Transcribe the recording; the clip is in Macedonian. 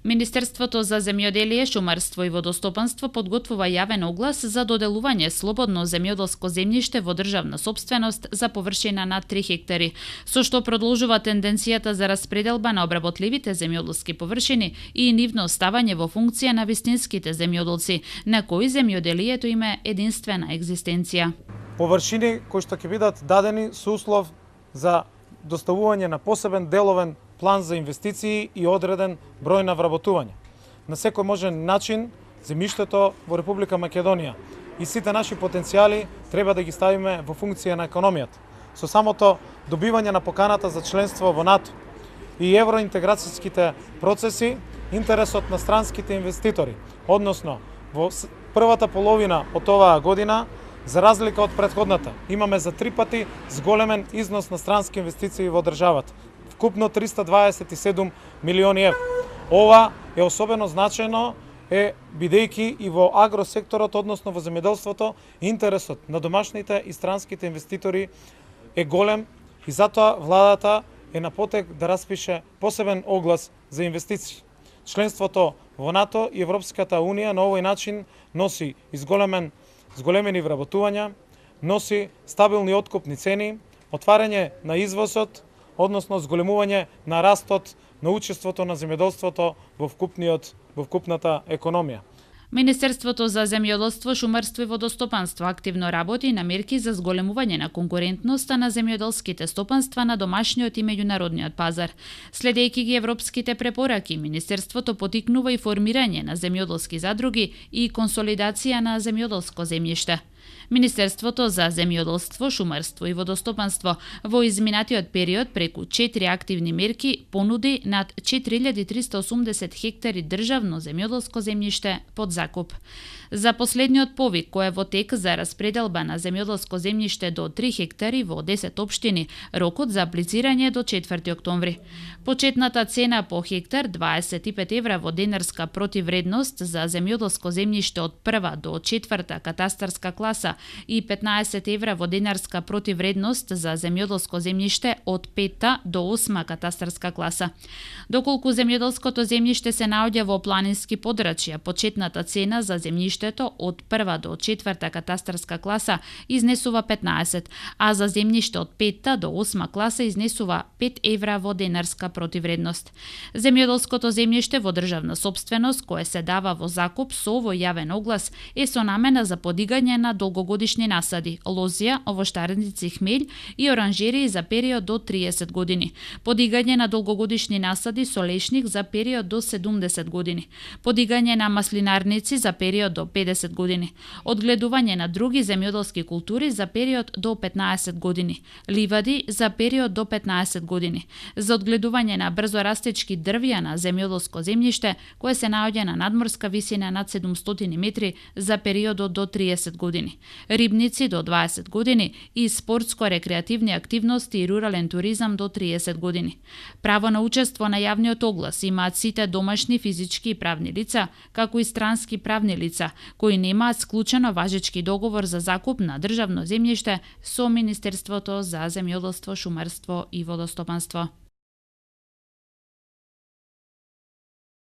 Министерството за земјоделие, шумарство и водостопанство подготвува јавен оглас за доделување слободно земјоделско земјиште во државна сопственост за површина над 3 хектари, со што продолжува тенденцијата за распределба на обработливите земјоделски површини и нивно ставање во функција на вистинските земјоделци, на кои земјоделието им е единствена екзистенција. Површини кои што ќе бидат дадени со услов за доставување на посебен деловен план за инвестиции и одреден број на вработување. На секој можен начин земјиштето во Република Македонија и сите наши потенцијали треба да ги ставиме во функција на економијата. Со самото добивање на поканата за членство во НАТО и евроинтеграцијските процеси, интересот на странските инвеститори, односно во првата половина од оваа година, за разлика од претходната, имаме за 3 пати зголемен износ на странски инвестиции во државата. Вкупно 327 милиони евра. Ова е особено значајно бидејќи и во агросекторот, односно во земјоделството, интересот на домашните и странските инвеститори е голем и затоа владата е на потек да распише посебен оглас за инвестиции. Членството во НАТО и Европската Унија на овој начин носи зголемени вработувања, носи стабилни откупни цени, отварање на извозот, односно зголемување на растот на учеството на земјоделството во вкупната економија. Министерството за земјоделство, шумарство и водостопанство активно работи на мерки за зголемување на конкурентноста на земјоделските стопанства на домашниот и меѓународниот пазар. Следејќи ги европските препораки, Министерството потикнува и формирање на земјоделски задруги и консолидација на земјоделско земјиште. Министерството за земјоделство, шумарство и водостопанство во изминатиот период преку 4 активни мерки понуди над 4380 хектари државно земјоделско земјиште под закуп. За последниот повик кој е во тек за распределба на земјоделско земјиште до 3 хектари во 10 општини, рокот за аплицирање до 4 октомври. Почетната цена по хектар 25 евра во денарска противвредност за земјоделско земјиште од 1 до 4 катастарска класа и 15 евра во денарска противвредност за земјоделско земјиште од 5 до 8 катастарска класа. Доколку земјоделското земјиште се наоѓа во планински подрачја, почетната цена за земјиштето од 1 до 4 катастарска класа изнесува 15, а за земјиште од 5 до 8 класа изнесува 5 евра во денарска противвредност. Земјоделското земјиште во државна сопственост, кое се дава во закуп со овој јавен оглас, е со намена за подигање на долгогодишни насади, лозија, овоштарници, хмелј и оранжерии за период до 30 години, подигање на долгогодишни насади со лешник за период до 70 години, подигање на маслинарници за период до 50 години, одгледување на други земјоделски култури за период до 15 години, ливади за период до 15 години, за одгледување на брзорастечки дрвја на земјоделско земјиште кое се наоѓа на надморска висина над 700 метри за периодот до 30 години, рибници до 20 години и спортско-рекреативни активности и рурален туризам до 30 години. Право на учество на јавниот оглас имаат сите домашни физички и правни лица, како и странски правни лица, кои немаат склучено важечки договор за закуп на државно земјиште со Министерството за земјоделство, шумарство и водостопанство.